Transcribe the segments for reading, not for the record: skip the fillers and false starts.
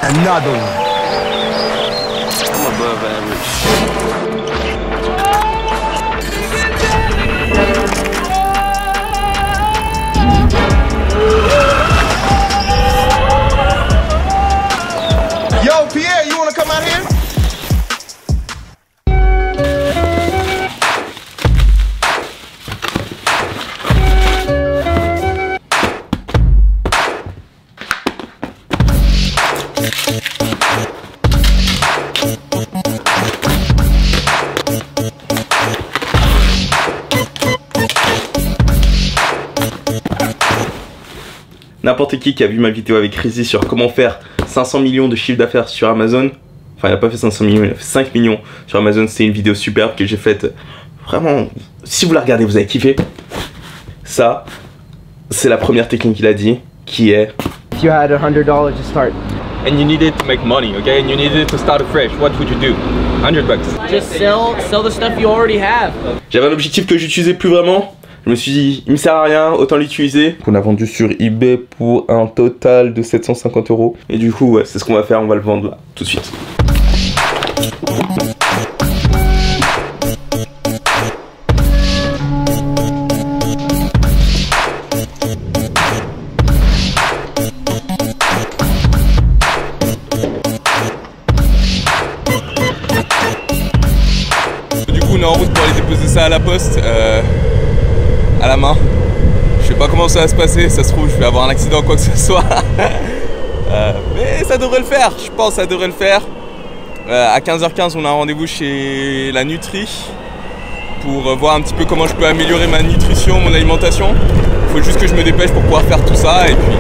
Another one. I'm above average. Yo, Pierre, you wanna come out here? N'importe qui a vu ma vidéo avec Rizzy sur comment faire 500 millions de chiffre d'affaires sur Amazon. Enfin, il n'a pas fait 500 millions, il a fait 5 millions sur Amazon. C'était une vidéo superbe que j'ai faite. Vraiment, si vous la regardez, vous avez kiffé. Ça, c'est la première technique qu'il a dit, qui est... If you had $100 to start and you needed to make money, okay, and you needed to start fresh, what would you do? 100 bucks. Just sell the stuff you already have. J'avais un objectif que j'utilisais plus vraiment. Je me suis dit, il me sert à rien, autant l'utiliser. On a vendu sur eBay pour un total de 750 €. Et du coup, ouais, c'est ce qu'on va faire, on va le vendre là, tout de suite. Du coup, on est en route pour aller déposer ça à la poste. À la main. Je sais pas comment ça va se passer, ça se trouve je vais avoir un accident ou quoi que ce soit. Mais ça devrait le faire, je pense que ça devrait le faire. À 15h15 on a un rendez-vous chez la Nutri pour voir un petit peu comment je peux améliorer ma nutrition, mon alimentation. Il faut juste que je me dépêche pour pouvoir faire tout ça et puis...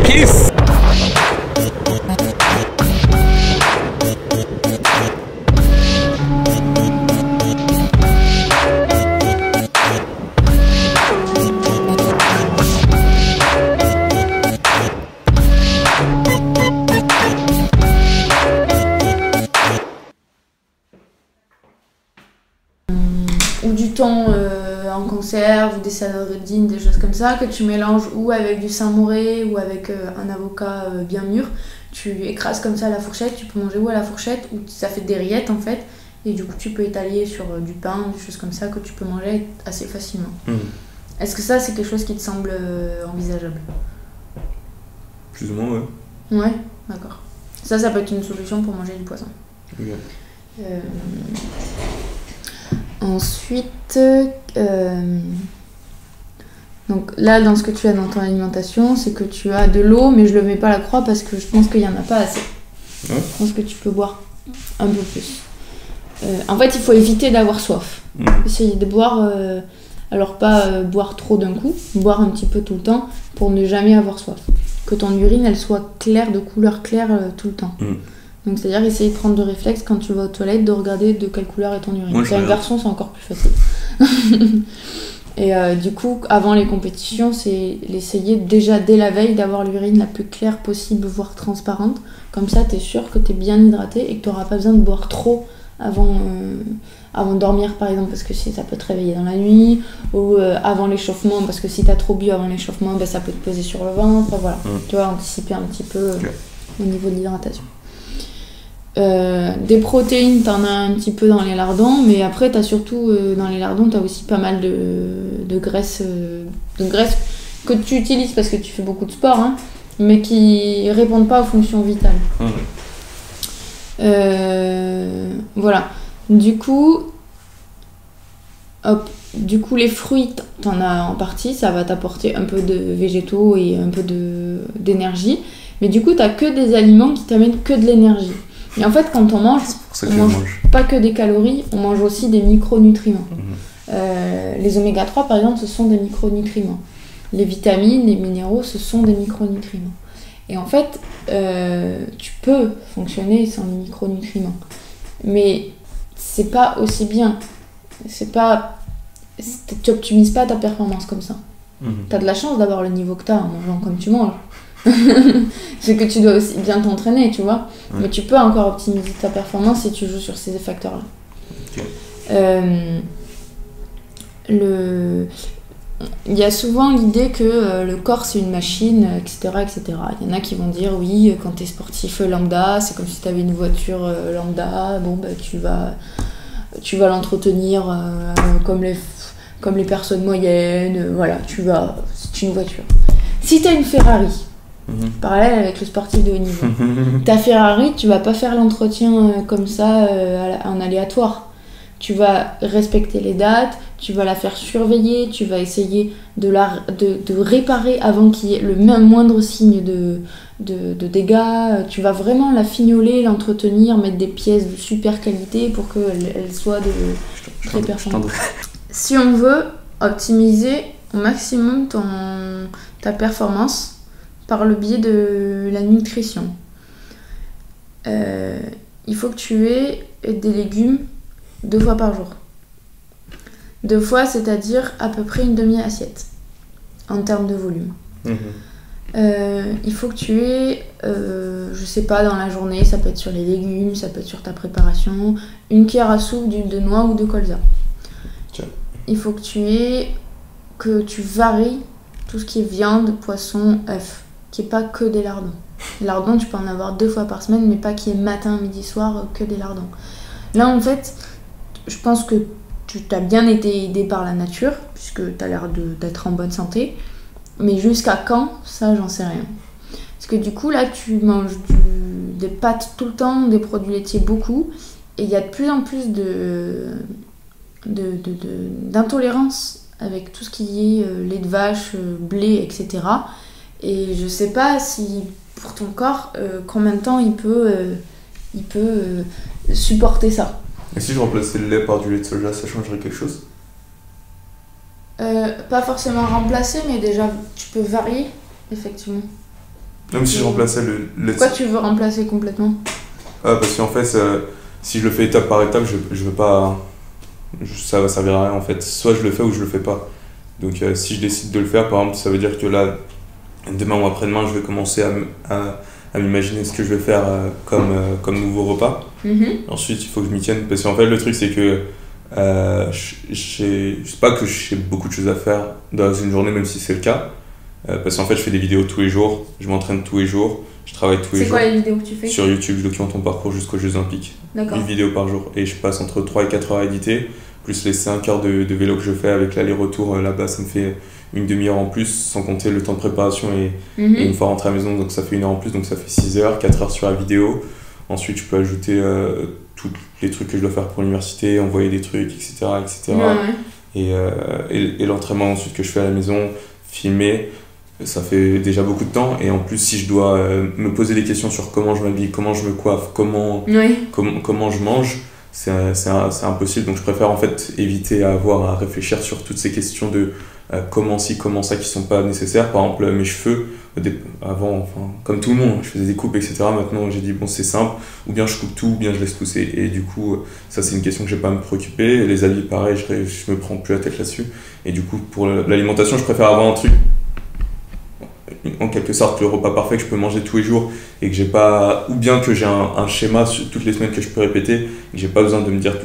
Peace! Ou du thon en conserve, ou des sardines, des choses comme ça, que tu mélanges ou avec du samouré ou avec un avocat bien mûr. Tu écrases comme ça à la fourchette, tu peux manger ou à la fourchette ou ça fait des rillettes en fait. Et du coup tu peux étaler sur du pain, des choses comme ça que tu peux manger assez facilement. Est-ce que ça c'est quelque chose qui te semble envisageable? Plus ou moins, ouais. Ouais, d'accord. Ça peut être une solution pour manger du poisson. Okay. Ensuite, donc là dans ce que tu as dans ton alimentation, c'est que tu as de l'eau, mais je le mets pas à la croix parce que je pense qu'il y en a pas assez. Ouais. Je pense que tu peux boire un peu plus. En fait, il faut éviter d'avoir soif. Essayer de boire, alors pas boire trop d'un coup, boire un petit peu tout le temps pour ne jamais avoir soif. Que ton urine elle soit claire, de couleur claire tout le temps. Donc c'est-à-dire essayer de prendre de réflexe quand tu vas aux toilettes, de regarder de quelle couleur est ton urine. Moi, c'est un garçon, c'est encore plus facile. Et du coup, avant les compétitions, c'est l'essayer déjà dès la veille d'avoir l'urine la plus claire possible, voire transparente. Comme ça, t'es sûr que t'es bien hydraté et que t'auras pas besoin de boire trop avant de dormir par exemple, parce que ça peut te réveiller dans la nuit, ou avant l'échauffement, parce que si t'as trop bu avant l'échauffement, ben, ça peut te peser sur le ventre. Voilà, tu vois, anticiper un petit peu au niveau de l'hydratation. Des protéines, t'en as un petit peu dans les lardons, mais après t'as surtout dans les lardons t'as aussi pas mal de graisses que tu utilises parce que tu fais beaucoup de sport, hein, mais qui répondent pas aux fonctions vitales. Voilà. Du coup, les fruits, t'en as en partie, ça va t'apporter un peu de végétaux et un peu d'énergie, mais du coup t'as que des aliments qui t'amènent que de l'énergie. Et en fait, quand on mange pas que des calories, on mange aussi des micronutriments. Les oméga 3, par exemple, ce sont des micronutriments. Les vitamines, les minéraux, ce sont des micronutriments. Et en fait, tu peux fonctionner sans les micronutriments. Mais c'est pas aussi bien. Tu optimises pas ta performance comme ça. T'as de la chance d'avoir le niveau que t'as en mangeant comme tu manges. C'est que tu dois aussi bien t'entraîner, tu vois. Mais tu peux encore optimiser ta performance si tu joues sur ces facteurs-là. il y a souvent l'idée que le corps c'est une machine, etc., etc. Il y en a qui vont dire oui, quand t'es sportif lambda, c'est comme si t'avais une voiture lambda, bon bah tu vas l'entretenir comme les personnes moyennes, voilà, c'est une voiture. Si t'as une Ferrari, parallèle avec le sportif de haut niveau, ta Ferrari, tu vas pas faire l'entretien comme ça en aléatoire. Tu vas respecter les dates, tu vas la faire surveiller, tu vas essayer de réparer avant qu'il y ait le moindre signe de dégâts. Tu vas vraiment la fignoler, l'entretenir, mettre des pièces de super qualité pour qu'elle soit de très performante. Si on veut optimiser au maximum ta performance par le biais de la nutrition, il faut que tu aies des légumes 2 fois par jour. 2 fois, c'est-à-dire à peu près une demi-assiette en termes de volume. Il faut que tu aies, je sais pas, dans la journée, ça peut être sur les légumes, ça peut être sur ta préparation, une cuillère à soupe d'huile de noix ou de colza. Il faut que tu varies tout ce qui est viande, poisson, œufs, qu'il n'y ait pas que des lardons. Les lardons, tu peux en avoir 2 fois par semaine, mais pas qu'il y ait matin, midi, soir, que des lardons. Là, en fait, je pense que tu t'as bien été aidé par la nature, puisque tu as l'air d'être en bonne santé. Mais jusqu'à quand, ça, j'en sais rien. Parce que du coup, là, tu manges des pâtes tout le temps, des produits laitiers beaucoup. Et il y a de plus en plus d'intolérance avec tout ce qui est lait de vache, blé, etc. Et je sais pas si, pour ton corps, combien de temps il peut supporter ça. Et si je remplaçais le lait par du lait de soja, ça changerait quelque chose? Pas forcément remplacer, mais déjà tu peux varier, effectivement. Même si je remplaçais le lait de soja. Pourquoi tu veux remplacer complètement? Parce qu'en fait, si je le fais étape par étape, je veux pas. Ça va servir à rien en fait. Soit je le fais ou je le fais pas. Donc si je décide de le faire, par exemple, ça veut dire que là, demain ou après-demain, je vais commencer à m'imaginer ce que je vais faire comme nouveau repas. Ensuite, il faut que je m'y tienne. Parce qu'en fait, le truc, c'est que je sais pas que j'ai beaucoup de choses à faire dans une journée, même si c'est le cas. Parce qu'en fait, je fais des vidéos tous les jours, je m'entraîne tous les jours, je travaille tous les jours. C'est quoi les vidéos que tu fais? Sur YouTube, je documente mon parcours jusqu'aux Jeux Olympiques. D'accord. 1 vidéo par jour. Et je passe entre 3 et 4 heures à éditer, plus les 5 heures de vélo que je fais avec l'aller-retour là-bas, ça me fait une demi-heure en plus, sans compter le temps de préparation et une fois rentré à la maison, donc ça fait 1 heure en plus, donc ça fait 6 heures, 4 heures sur la vidéo. Ensuite, je peux ajouter tous les trucs que je dois faire pour l'université, envoyer des trucs, etc. Et l'entraînement ensuite que je fais à la maison, filmer, ça fait déjà beaucoup de temps. Et en plus, si je dois me poser des questions sur comment je m'habille, comment je me coiffe, comment je mange, c'est impossible. Donc je préfère en fait éviter à avoir à réfléchir sur toutes ces questions de comment ci, comment ça qui sont pas nécessaires. Par exemple, mes cheveux, avant, enfin, comme tout le monde, je faisais des coupes, etc. Maintenant, j'ai dit, bon, c'est simple, ou bien je coupe tout, ou bien je laisse pousser. Et du coup, ça, c'est une question que j'ai pas à me préoccuper. Les habits, pareil, je me prends plus la tête là-dessus. Et du coup, pour l'alimentation, je préfère avoir un truc, en quelque sorte, le repas parfait que je peux manger tous les jours, et que j'ai pas, ou bien que j'ai un schéma toutes les semaines que je peux répéter, et que j'ai pas besoin de me dire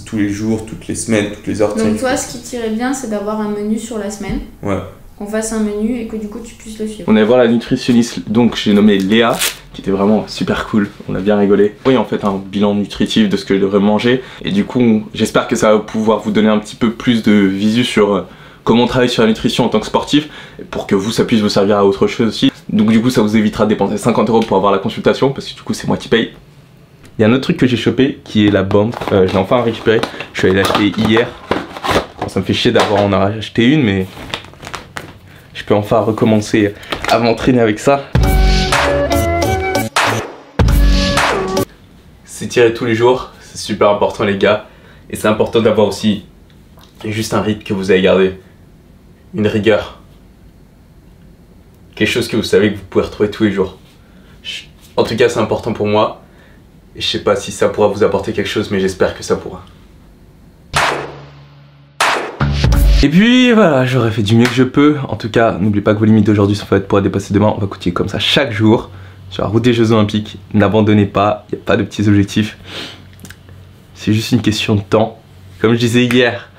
tous les jours, toutes les semaines, toutes les heures. Donc toi, ce qui t'irait bien, c'est d'avoir un menu sur la semaine. Ouais. Qu'on fasse un menu et que du coup tu puisses le suivre. On allait voir la nutritionniste, donc j'ai nommé Léa, qui était vraiment super cool, on a bien rigolé. Oui, en fait, un bilan nutritif de ce que je devrais manger, et du coup, j'espère que ça va pouvoir vous donner un petit peu plus de visu sur comment on travaille sur la nutrition en tant que sportif, pour que vous, ça puisse vous servir à autre chose aussi. Donc du coup, ça vous évitera de dépenser 50 € pour avoir la consultation, parce que du coup, c'est moi qui paye. Il y a un autre truc que j'ai chopé, qui est la bombe, je l'ai enfin récupéré, je suis allé l'acheter hier. Bon, ça me fait chier d'avoir en acheté une, mais je peux enfin recommencer à m'entraîner avec ça. S'étirer tous les jours, c'est super important les gars. Et c'est important d'avoir aussi juste un rythme que vous avez gardé. Une rigueur. Quelque chose que vous savez que vous pouvez retrouver tous les jours. En tout cas, c'est important pour moi. Et je sais pas si ça pourra vous apporter quelque chose, mais j'espère que ça pourra. Et puis voilà, j'aurais fait du mieux que je peux. En tout cas, n'oubliez pas que vos limites d'aujourd'hui sont faites pour être dépassées demain. On va continuer comme ça chaque jour sur la route des Jeux Olympiques. N'abandonnez pas, il n'y a pas de petits objectifs. C'est juste une question de temps. Comme je disais hier,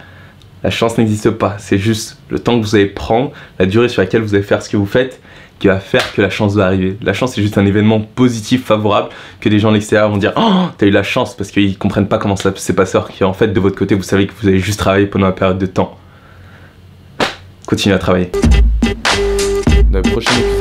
La chance n'existe pas, c'est juste le temps que vous allez prendre, la durée sur laquelle vous allez faire ce que vous faites, qui va faire que la chance va arriver. La chance, c'est juste un événement positif, favorable, que des gens de l'extérieur vont dire « Oh, t'as eu la chance !» parce qu'ils comprennent pas comment ça s'est passé, alors qu'en fait, de votre côté, vous savez que vous avez juste travaillé pendant une période de temps. Continuez à travailler. Dans le prochain épisode,